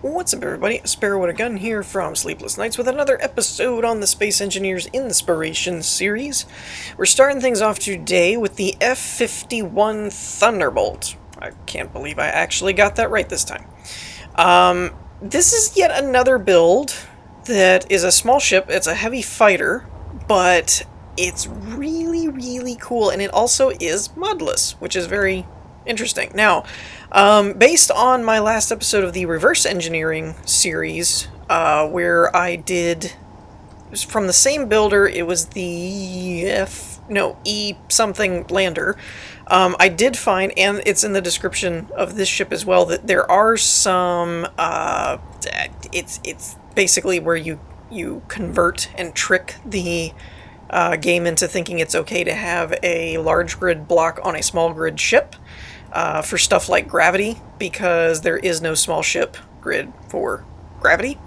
What's up, everybody? Sparrow with a Gun here from Sleepless Nights with another episode on the Space Engineers Inspiration series. We're starting things off today with the F-51 Thunderbolt. I can't believe I actually got that right this time. This is yet another build that is a small ship. It's a heavy fighter, but it's really, really cool, and it also is modless, which is very interesting. Now, based on my last episode of the reverse engineering series, where I did, it was from the same builder, it was the E something lander. I did find, and it's in the description of this ship as well, that there are some, it's basically where you convert and trick the game into thinking it's okay to have a large grid block on a small grid ship. For stuff like gravity, because there is no small ship grid for gravity.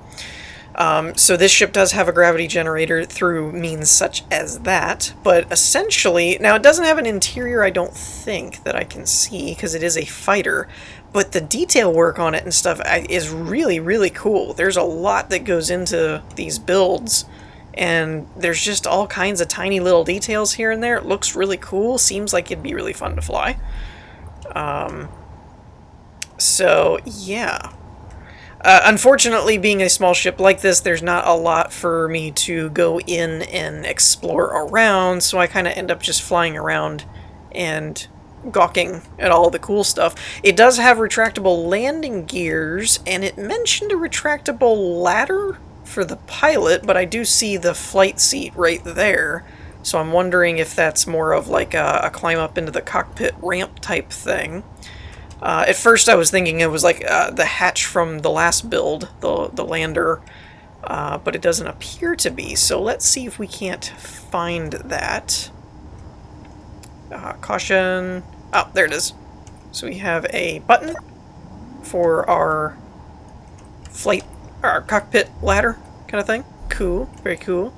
So this ship does have a gravity generator through means such as that, but essentially, now it doesn't have an interior, I don't think, that I can see, because it is a fighter, but the detail work on it and stuff is really, really cool. There's a lot that goes into these builds, and there's just all kinds of tiny little details here and there. It looks really cool, seems like it'd be really fun to fly. So yeah, unfortunately, being a small ship like this, there's not a lot for me to go in and explore around, so I kind of end up just flying around and gawking at all the cool stuff. It does have retractable landing gears, and it mentioned a retractable ladder for the pilot, but I do see the flight seat right there. So I'm wondering if that's more of like a climb up into the cockpit ramp type thing. At first I was thinking it was like the hatch from the last build, the lander, but it doesn't appear to be. So let's see if we can't find that. Caution. Oh, there it is. So we have a button for our cockpit ladder kind of thing. Cool, very cool.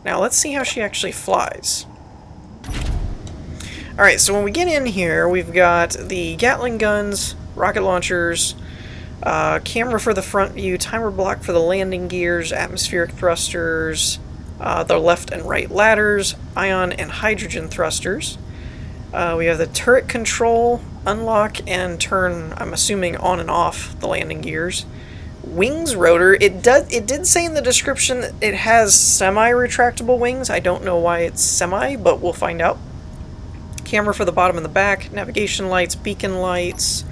Now let's see how she actually flies. Alright, so when we get in here, we've got the Gatling guns, rocket launchers, camera for the front view, timer block for the landing gears, atmospheric thrusters, the left and right ladders, ion and hydrogen thrusters. We have the turret control, unlock and turn, I'm assuming, on and off the landing gears. Wings rotor, it did say in the description that it has semi-retractable wings. I don't know why it's semi, but we'll find out. Camera for the bottom and the back, navigation lights, beacon lights,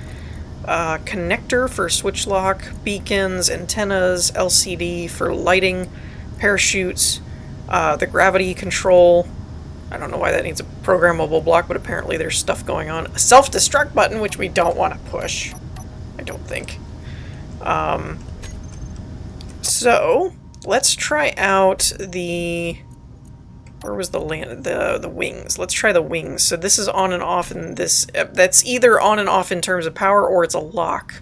connector for switch lock, beacons, antennas, LCD for lighting, parachutes, the gravity control. I don't know why that needs a programmable block, but apparently there's stuff going on. A self-destruct button, which we don't want to push, I don't think. So let's try out the, where was the the wings? Let's try the wings. So this is on and off, and this, that's either on and off in terms of power, or it's a lock.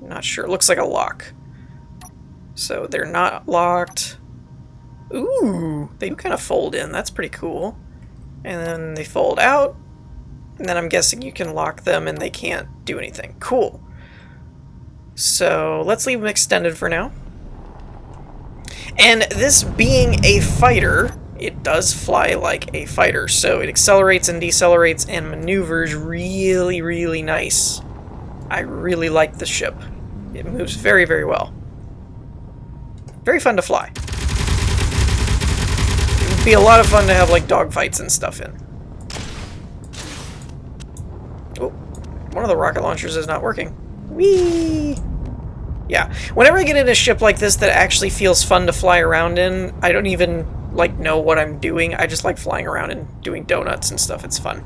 I'm not sure. It looks like a lock. So they're not locked. Ooh, they do kind of fold in. That's pretty cool. And then they fold out, and then I'm guessing you can lock them and they can't do anything. Cool. So let's leave them extended for now. And this being a fighter, it does fly like a fighter, so it accelerates and decelerates and maneuvers really, really nice. I really like the ship. It moves very, very well. Very fun to fly. It would be a lot of fun to have like dogfights and stuff in. Oh, one of the rocket launchers is not working. Whee! Yeah, whenever I get in a ship like this that actually feels fun to fly around in, I don't even like know what I'm doing. I just like flying around and doing donuts and stuff. It's fun.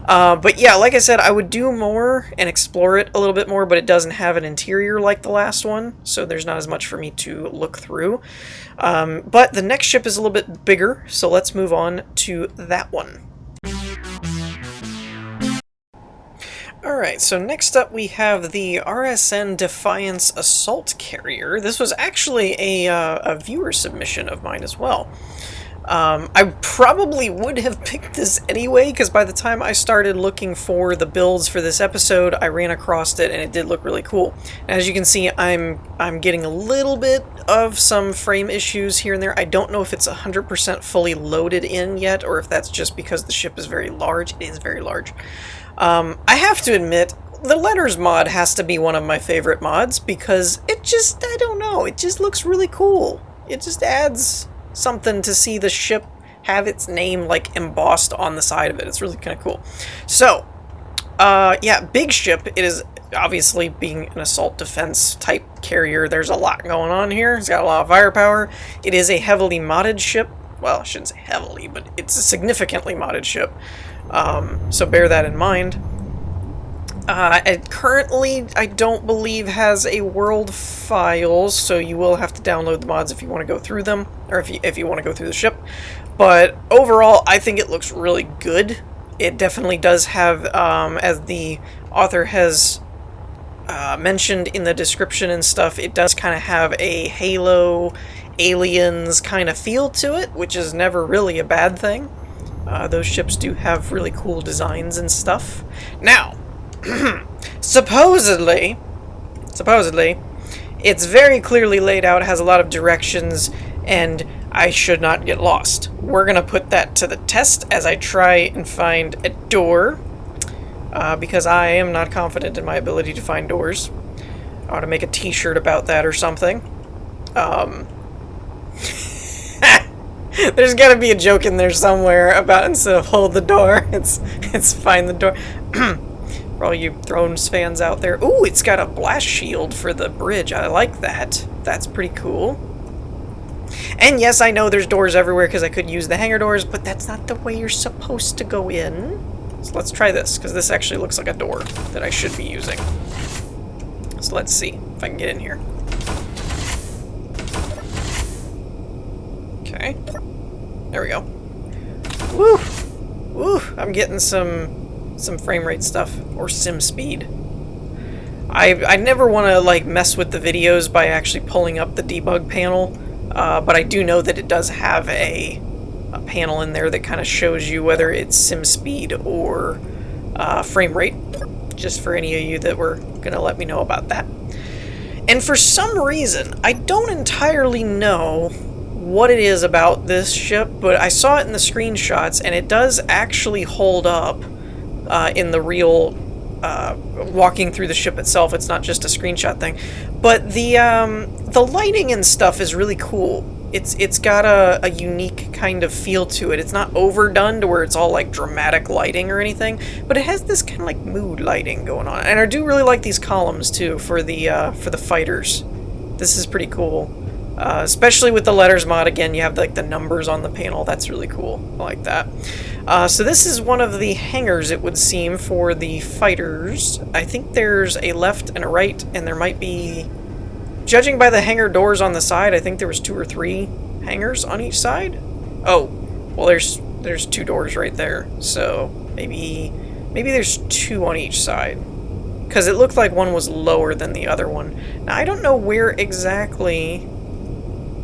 But yeah, like I said, I would do more and explore it a little bit more, but it doesn't have an interior like the last one, so there's not as much for me to look through. But the next ship is a little bit bigger, so let's move on to that one. Alright, so next up we have the RSN DEFIANCE ASSAULT CARRIER. This was actually a viewer submission of mine as well. I probably would have picked this anyway, because by the time I started looking for the builds for this episode, I ran across it and it did look really cool. And as you can see, I'm getting a little bit of some frame issues here and there. I don't know if it's 100% fully loaded in yet, or if that's just because the ship is very large. It is very large. I have to admit, the letters mod has to be one of my favorite mods, because it just, I don't know, it just looks really cool. It just adds something to see the ship have its name like embossed on the side of it. It's really kind of cool. So, yeah, big ship. It is obviously being an assault defense type carrier. There's a lot going on here. It's got a lot of firepower. It is a heavily modded ship. Well, I shouldn't say heavily, but it's a significantly modded ship. So bear that in mind. It currently, I don't believe, has a world files, so you will have to download the mods if you want to go through them, or if you want to go through the ship. But overall, I think it looks really good. It definitely does have, as the author has mentioned in the description and stuff, it does kind of have a Halo, Aliens kind of feel to it, which is never really a bad thing. Those ships do have really cool designs and stuff. Now, supposedly, it's very clearly laid out, has a lot of directions, and I should not get lost. We're gonna put that to the test as I try and find a door, because I am not confident in my ability to find doors. I ought to make a t-shirt about that or something. There's gotta be a joke in there somewhere about, instead of hold the door, it's find the door. For all you Thrones fans out there. Ooh, it's got a blast shield for the bridge. I like that. That's pretty cool. And yes, I know there's doors everywhere because I could use the hangar doors, but that's not the way you're supposed to go in. So let's try this, because this actually looks like a door that I should be using. So let's see if I can get in here. Okay. There we go. Woo! Woo! I'm getting some frame rate stuff, or sim speed. I never want to like mess with the videos by actually pulling up the debug panel, but I do know that it does have a panel in there that kind of shows you whether it's sim speed or frame rate, just for any of you that were going to let me know about that. And for some reason, I don't entirely know what it is about this ship, but I saw it in the screenshots, and it does actually hold up in the real walking through the ship itself. It's not just a screenshot thing, but the lighting and stuff is really cool. It's got a unique kind of feel to it. It's not overdone to where it's all like dramatic lighting or anything, but it has this kind of like mood lighting going on. And I do really like these columns too for the fighters. This is pretty cool. Especially with the letters mod, again, you have like the numbers on the panel. That's really cool. I like that. So this is one of the hangars, it would seem, for the fighters. I think there's a left and a right, and there might be, judging by the hangar doors on the side, I think there was 2 or 3 hangars on each side. Oh, well, there's 2 doors right there. So maybe there's 2 on each side, because it looked like one was lower than the other one. Now I don't know where exactly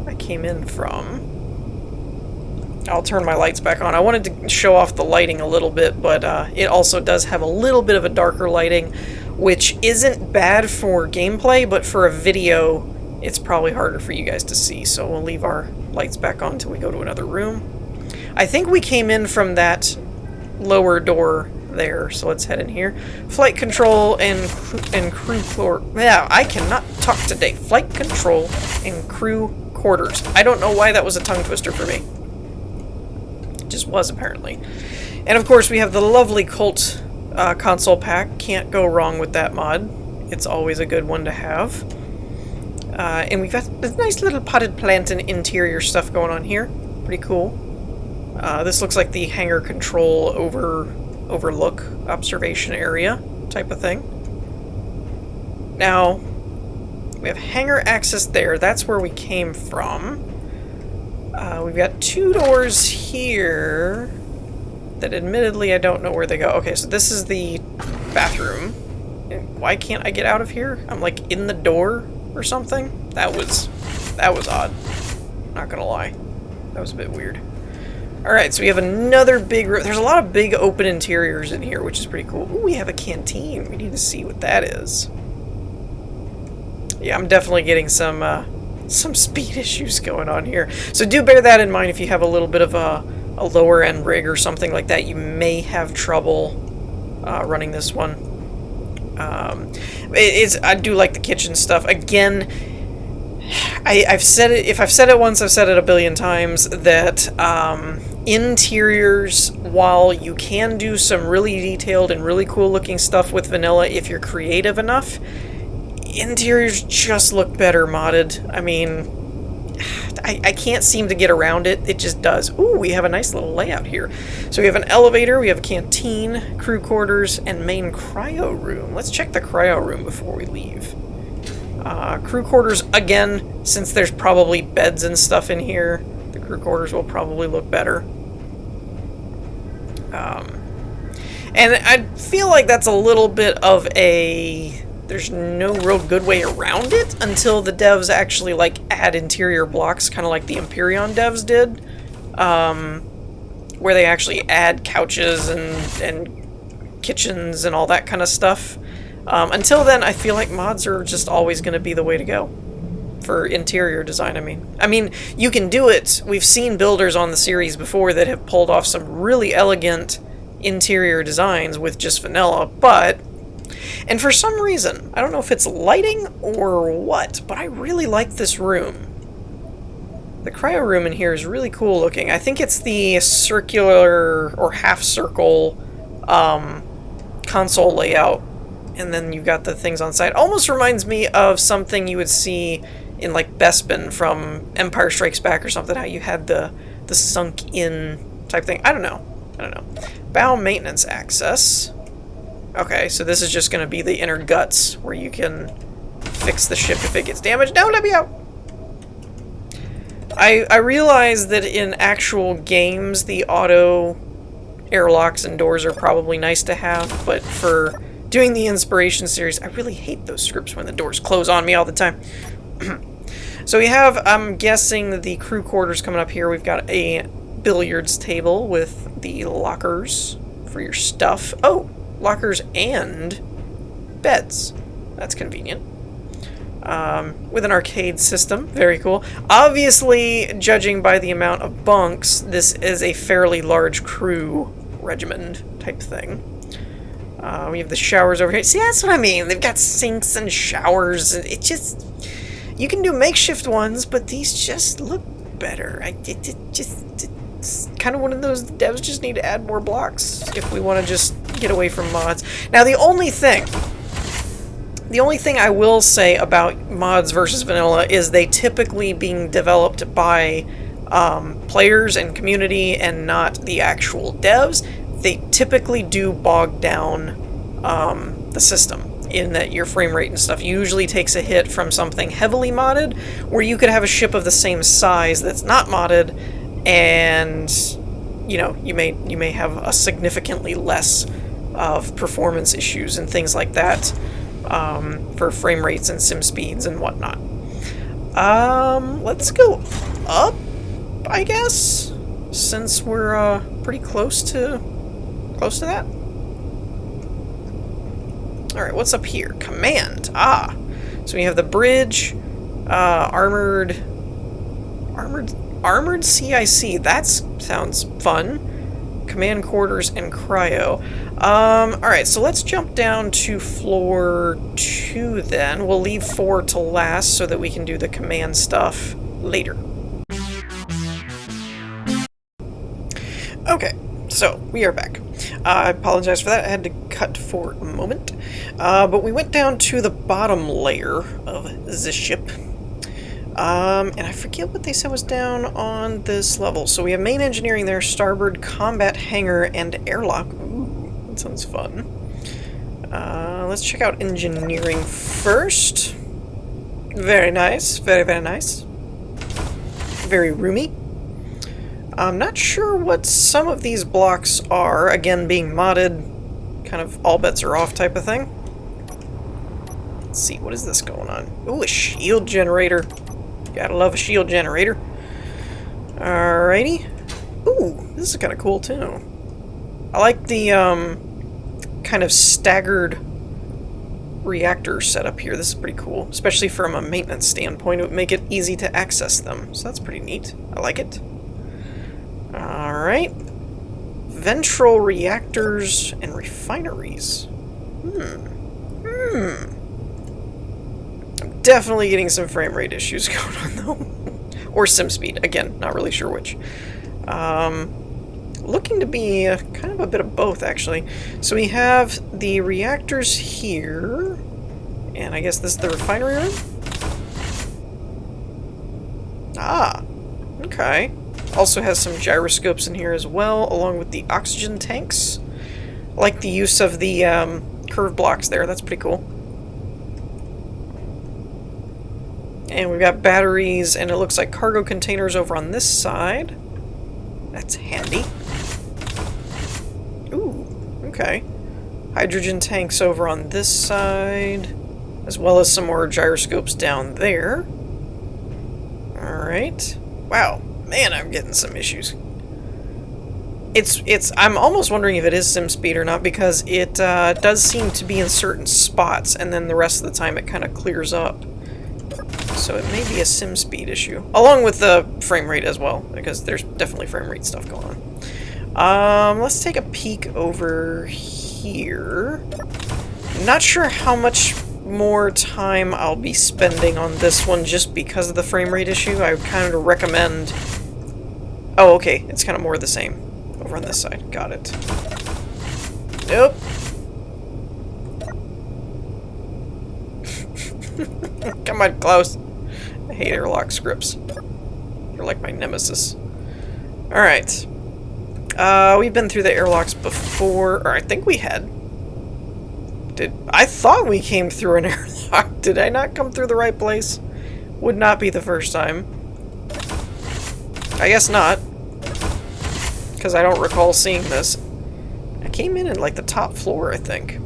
I came in from. I'll turn my lights back on. I wanted to show off the lighting a little bit, but it also does have a little bit of a darker lighting, which isn't bad for gameplay, but for a video, it's probably harder for you guys to see. So we'll leave our lights back on until we go to another room. I think we came in from that lower door there, so let's head in here. Flight control and crew floor. Yeah, I cannot talk today. Flight control and crew quarters. I don't know why that was a tongue twister for me. It just was, apparently. And of course we have the lovely Colt console pack. Can't go wrong with that mod. It's always a good one to have. And we've got a nice little potted plant and interior stuff going on here. Pretty cool. This looks like the hangar control overlook observation area type of thing. Now, we have hangar access there. That's where we came from. We've got 2 doors here that admittedly I don't know where they go. Okay, so this is the bathroom. Why can't I get out of here? I'm like in the door or something? That was odd. Not gonna lie. That was a bit weird. Alright, so we have another big room. There's a lot of big open interiors in here, which is pretty cool. Ooh, we have a canteen. We need to see what that is. Yeah, I'm definitely getting some speed issues going on here. So do bear that in mind if you have a little bit of a lower end rig or something like that. You may have trouble running this one. I do like the kitchen stuff. Again, I've said it. If I've said it once, I've said it a billion times. That interiors, while you can do some really detailed and really cool looking stuff with vanilla if you're creative enough, interiors just look better modded. I mean, I can't seem to get around it. It just does. Ooh, we have a nice little layout here. So we have an elevator, we have a canteen, crew quarters, and main cryo room. Let's check the cryo room before we leave. Crew quarters, again, since there's probably beds and stuff in here, the crew quarters will probably look better. And I feel like that's a little bit of a... There's no real good way around it until the devs actually, like, add interior blocks, kind of like the Empyrean devs did. Where they actually add couches and kitchens and all that kind of stuff. Until then, I feel like mods are just always going to be the way to go for interior design. I mean, you can do it. We've seen builders on the series before that have pulled off some really elegant interior designs with just vanilla, but... And for some reason, I don't know if it's lighting or what, but I really like this room. The cryo room in here is really cool looking. I think it's the circular or half circle console layout. And then you've got the things on side. Almost reminds me of something you would see in like Bespin from Empire Strikes Back or something. How you had the sunk in type thing. I don't know. Bow maintenance access. Okay, so this is just going to be the inner guts where you can fix the ship if it gets damaged. No, let me out! I realize that in actual games, the auto airlocks and doors are probably nice to have, but for doing the Inspiration series, I really hate those scripts when the doors close on me all the time. So we have, I'm guessing, the crew quarters coming up here. We've got a billiards table with the lockers for your stuff. Oh! Lockers and beds. That's convenient. With an arcade system. Very cool. Obviously, judging by the amount of bunks, this is a fairly large crew regiment type thing. We have the showers over here. See, that's what I mean. They've got sinks and showers. It just... You can do makeshift ones, but these just look better. It's kind of one of those devs just need to add more blocks if we want to just get away from mods. Now, the only thing I will say about mods versus vanilla is they typically being developed by players and community and not the actual devs. They typically do bog down the system in that your frame rate and stuff usually takes a hit from something heavily modded, where you could have a ship of the same size that's not modded, and you know, you may have a significantly less of performance issues and things like that for frame rates and sim speeds and whatnot. Let's go up, I guess, since we're pretty close to that. All right, what's up here? Command. So we have the bridge, armored CIC. That sounds fun. Command quarters and cryo. Alright, so let's jump down to floor 2 then. We'll leave 4 to last so that we can do the command stuff later. Okay, so we are back. I apologize for that. I had to cut for a moment. But we went down to the bottom layer of the ship. And I forget what they said was down on this level. So we have main engineering there, starboard, combat hangar, and airlock. Ooh, that sounds fun. Let's check out engineering first. Very nice. Very, very nice. Very roomy. I'm not sure what some of these blocks are. Again, being modded, kind of all bets are off type of thing. Let's see, what is this going on? Ooh, a shield generator. Gotta love a shield generator. Alrighty. Ooh, this is kind of cool too. I like the kind of staggered reactor setup here. This is pretty cool, especially from a maintenance standpoint. It would make it easy to access them, so that's pretty neat. I like it. Alright. Ventral reactors and refineries. I'm definitely getting some frame rate issues going on though. Or sim speed. Again, not really sure which. Looking to be kind of a bit of both, actually. So we have the reactors here, and I guess this is the refinery room? Ah, okay. Also has some gyroscopes in here as well, along with the oxygen tanks. I like the use of the curved blocks there, that's pretty cool. And we've got batteries, and it looks like cargo containers over on this side. That's handy. Ooh, okay. Hydrogen tanks over on this side, as well as some more gyroscopes down there. Alright. Wow, man, I'm getting some issues. I'm almost wondering if it is sim speed or not, because it does seem to be in certain spots, and then the rest of the time it kind of clears up. So it may be a sim speed issue, along with the frame rate as well, because there's definitely frame rate stuff going on. Let's take a peek over here. Not sure how much more time I'll be spending on this one just because of the frame rate issue. I would kind of recommend... Oh, okay, it's kind of more of the same over on this side. Got it. Nope. Come on, Klaus. I hate airlock scripts. You're like my nemesis. Alright. We've been through the airlocks before, or I think we had. I thought we came through an airlock. Did I not come through the right place? Would not be the first time. I guess not. Because I don't recall seeing this. I came in at like the top floor, I think.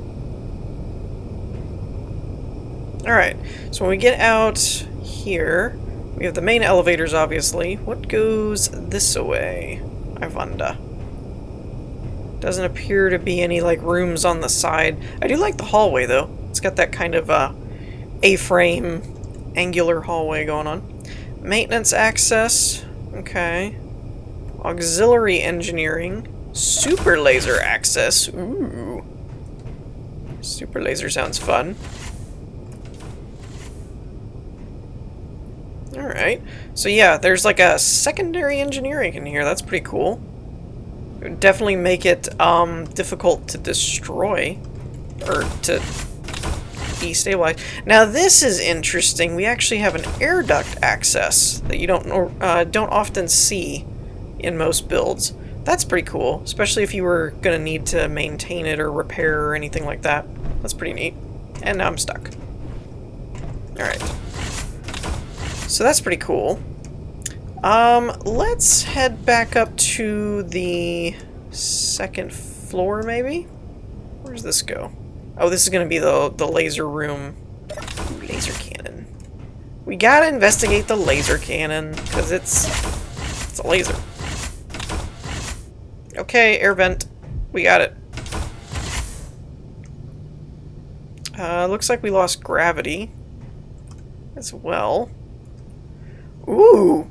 Alright, so when we get out here, we have the main elevators, obviously. What goes this way? I wonder. Doesn't appear to be any, like, rooms on the side. I do like the hallway, though. It's got that kind of, A-frame, angular hallway going on. Maintenance access. Okay. Auxiliary engineering. Super laser access. Ooh. Super laser sounds fun. Alright, so yeah, there's like a secondary engineering in here. That's pretty cool. It would definitely make it difficult to destroy, or to destabilize. Now this is interesting. We actually have an air duct access that you don't often see in most builds. That's pretty cool, especially if you were going to need to maintain it or repair or anything like that. That's pretty neat. And now I'm stuck. Alright. So that's pretty cool. Let's head back up to the second floor, maybe? Where does this go? Oh, this is going to be the laser room. Ooh, laser cannon. We gotta investigate the laser cannon, because it's a laser. Okay, air vent. We got it. Looks like we lost gravity as well. Ooh!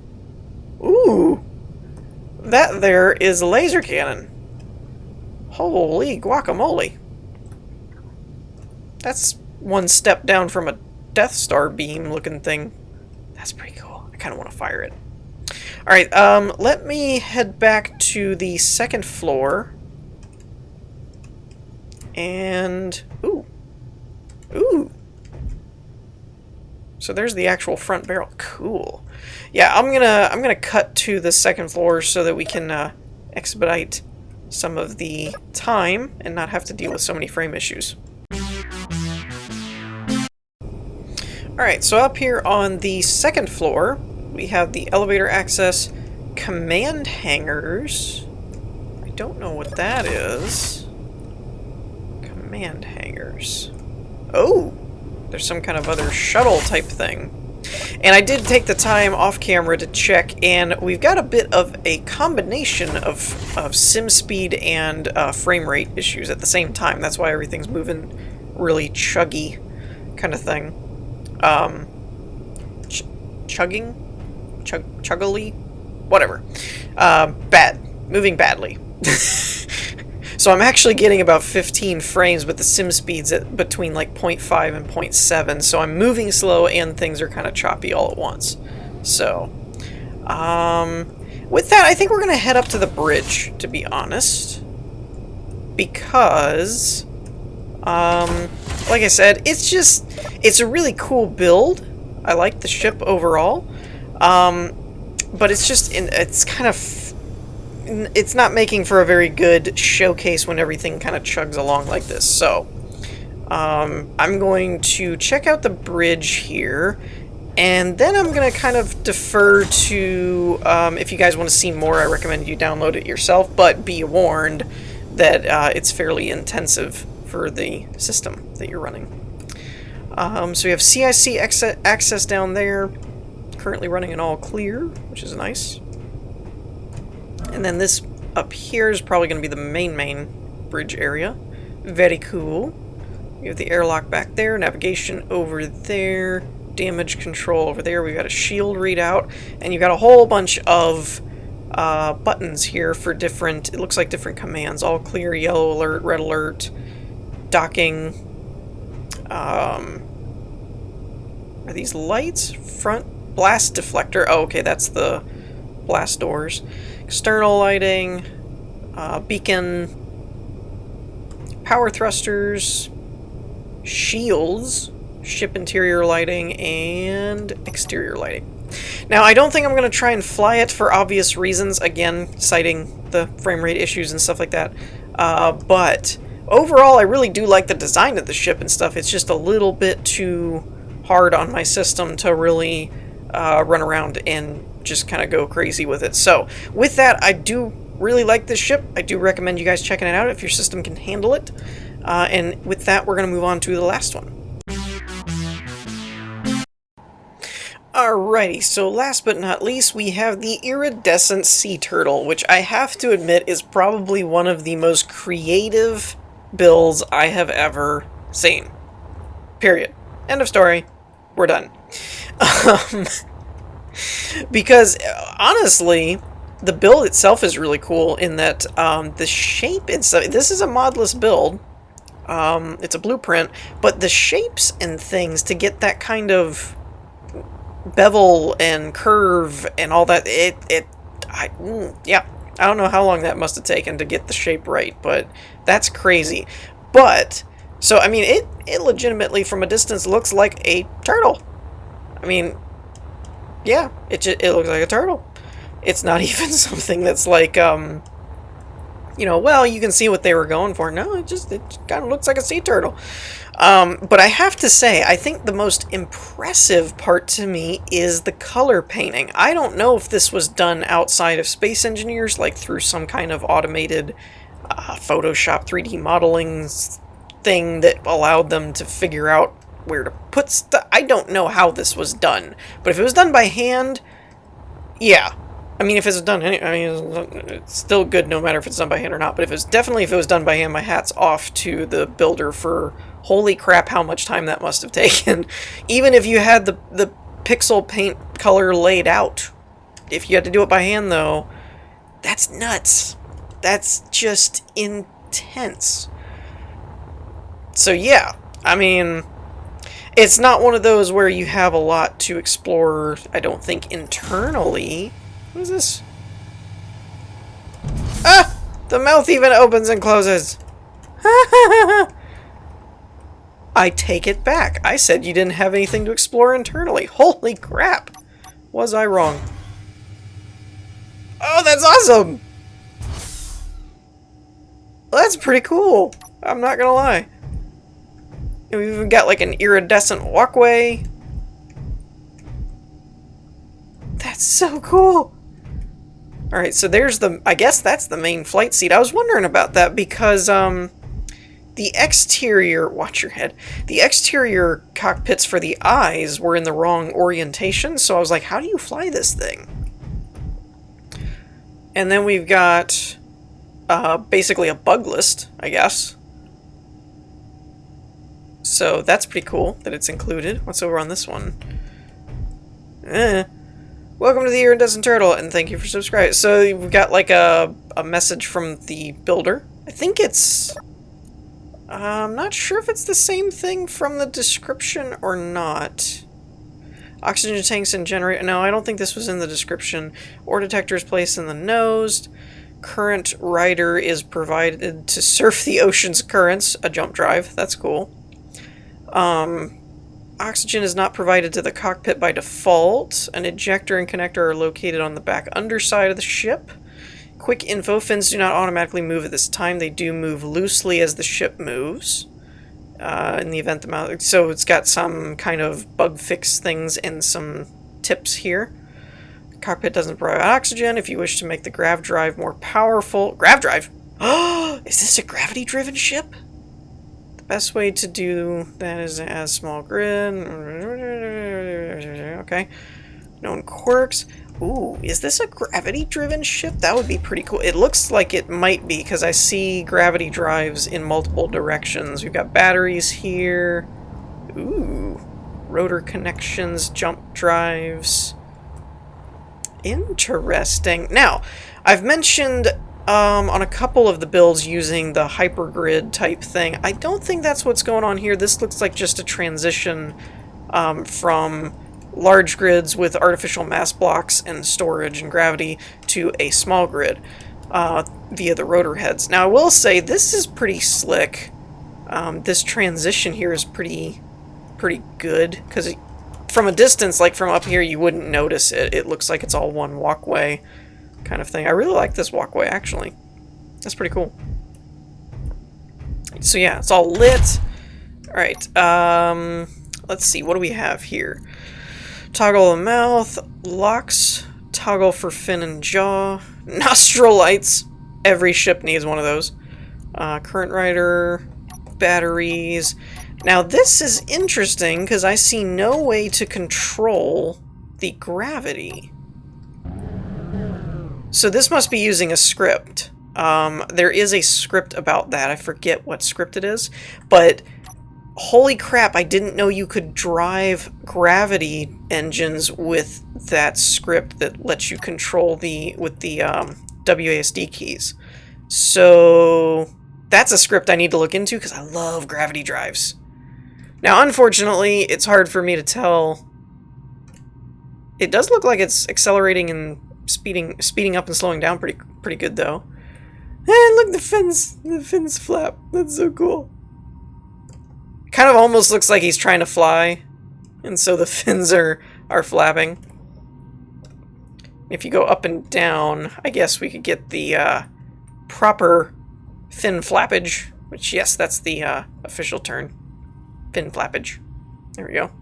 Ooh! That there is a laser cannon. Holy guacamole. That's one step down from a Death Star beam looking thing. That's pretty cool. I kind of want to fire it. Alright, let me head back to the second floor. And... Ooh! Ooh! So there's the actual front barrel. Cool. Yeah, I'm gonna cut to the second floor so that we can expedite some of the time and not have to deal with so many frame issues. Alright, so up here on the second floor, we have the elevator access command hangars. I don't know what that is. Command hangars. Oh! There's some kind of other shuttle type thing. And I did take the time off camera to check, and we've got a bit of a combination of sim speed and frame rate issues at the same time. That's why everything's moving really chuggy kind of thing. Chuggily? Whatever. Bad. Moving badly. So I'm actually getting about 15 frames, but the sim speed's at between like 0.5 and 0.7, so I'm moving slow and things are kind of choppy all at once. So, with that, I think we're going to head up to the bridge, to be honest. Because, like I said, it's a really cool build. I like the ship overall. But it's kind of... It's not making for a very good showcase when everything kind of chugs along like this. So, I'm going to check out the bridge here, and then I'm going to kind of defer to, if you guys want to see more, I recommend you download it yourself, but be warned that it's fairly intensive for the system that you're running. So we have CIC access down there, currently running an all clear, which is nice. And then this up here is probably going to be the main bridge area. Very cool. We have the airlock back there, navigation over there, damage control over there. We've got a shield readout, and you've got a whole bunch of buttons here for different, it looks like different commands. All clear, yellow alert, red alert, docking. Are these lights? Front blast deflector. Oh, okay, that's the blast doors. External lighting, beacon, power thrusters, shields, ship interior lighting, and exterior lighting. Now, I don't think I'm going to try and fly it for obvious reasons, again, citing the frame rate issues and stuff like that, but overall, I really do like the design of the ship and stuff. It's just a little bit too hard on my system to really run around and just kind of go crazy with it. So with that, I do really like this ship. I do recommend you guys checking it out if your system can handle it. And with that, we're going to move on to the last one. Alrighty, so last but not least, we have the Iridescent Sea Turtle, which I have to admit is probably one of the most creative builds I have ever seen. Period. End of story. We're done. Because, honestly, the build itself is really cool in that the shape and stuff, this is a modless build, it's a blueprint, but the shapes and things to get that kind of bevel and curve and all that, yeah, I don't know how long that must have taken to get the shape right, but that's crazy. But, so, I mean, it legitimately, from a distance, looks like a turtle. I mean, yeah, it looks like a turtle. It's not even something that's like, you know, well, you can see what they were going for. No, it kind of looks like a sea turtle. But I have to say, I think the most impressive part to me is the color painting. I don't know if this was done outside of Space Engineers, like through some kind of automated Photoshop 3D modeling thing that allowed them to figure out where to put stuff. I don't know how this was done, but if it was done by hand, yeah. I mean, if it's done, I mean, it's still good no matter if it's done by hand or not, but if it was done by hand, my hat's off to the builder for, holy crap, how much time that must have taken. Even if you had the pixel paint color laid out. If you had to do it by hand, though, that's nuts. That's just intense. So yeah, I mean, it's not one of those where you have a lot to explore, I don't think, internally. What is this? Ah! The mouth even opens and closes. I take it back. I said you didn't have anything to explore internally. Holy crap. Was I wrong? Oh, that's awesome! Well, that's pretty cool. I'm not gonna lie. And we've even got like an iridescent walkway. That's so cool. Alright, so there's I guess that's the main flight seat. I was wondering about that because, the the exterior, watch your head, the exterior cockpits for the eyes were in the wrong orientation, so I was like, how do you fly this thing? And then we've got basically a bug list, I guess. So that's pretty cool that it's included. What's over on this one? Welcome to the Iridescent Turtle, and thank you for subscribing. So we've got like a message from the builder. I think it's... I'm not sure if it's the same thing from the description or not. Oxygen tanks and generator... No, I don't think this was in the description. Ore detector is placed in the nose. Current rider is provided to surf the ocean's currents. A jump drive. That's cool. Oxygen is not provided to the cockpit by default. An ejector and connector are located on the back underside of the ship. Quick info, fins do not automatically move at this time. They do move loosely as the ship moves. In the event the mouth... So it's got some kind of bug fix things and some tips here. Cockpit doesn't provide oxygen. If you wish to make the grav drive more powerful... Grav drive? Oh, is this a gravity-driven ship? Best way to do that is a small grid. Okay. Known quirks. Ooh, is this a gravity-driven ship? That would be pretty cool. It looks like it might be, because I see gravity drives in multiple directions. We've got batteries here. Ooh. Rotor connections, jump drives. Interesting. Now, I've mentioned... on a couple of the builds using the hypergrid type thing. I don't think that's what's going on here. This looks like just a transition from large grids with artificial mass blocks and storage and gravity to a small grid via the rotor heads. Now I will say this is pretty slick. This transition here is pretty good, because from a distance, like from up here, you wouldn't notice it. It looks like it's all one walkway kind of thing. I really like this walkway, actually. That's pretty cool. So yeah, it's all lit. Alright, let's see, what do we have here? Toggle the mouth, locks, toggle for fin and jaw, nostril lights. Every ship needs one of those. Current rider, batteries. Now this is interesting, because I see no way to control the gravity. So this must be using a script. There is a script about that. I forget what script it is. But holy crap, I didn't know you could drive gravity engines with that script that lets you control with the WASD keys. So that's a script I need to look into, because I love gravity drives. Now, unfortunately, it's hard for me to tell. It does look like it's accelerating and speeding up and slowing down pretty good, though. And look, the fins flap. That's so cool. Kind of almost looks like he's trying to fly, and so the fins are flapping. If you go up and down, I guess we could get the proper fin flappage, which, yes, that's the official term. Fin flappage. There we go.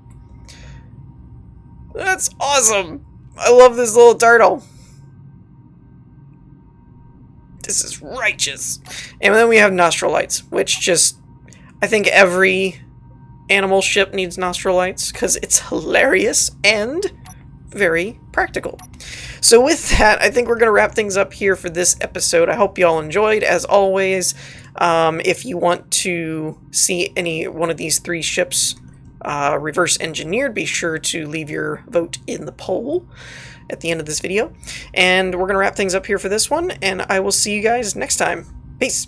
That's awesome! I love this little turtle. This is righteous. And then we have nostril lights, which just... I think every animal ship needs nostril lights, because it's hilarious and very practical. So with that, I think we're going to wrap things up here for this episode. I hope you all enjoyed. As always, if you want to see any one of these three ships reverse engineered, be sure to leave your vote in the poll at the end of this video. And we're going to wrap things up here for this one, and I will see you guys next time. Peace!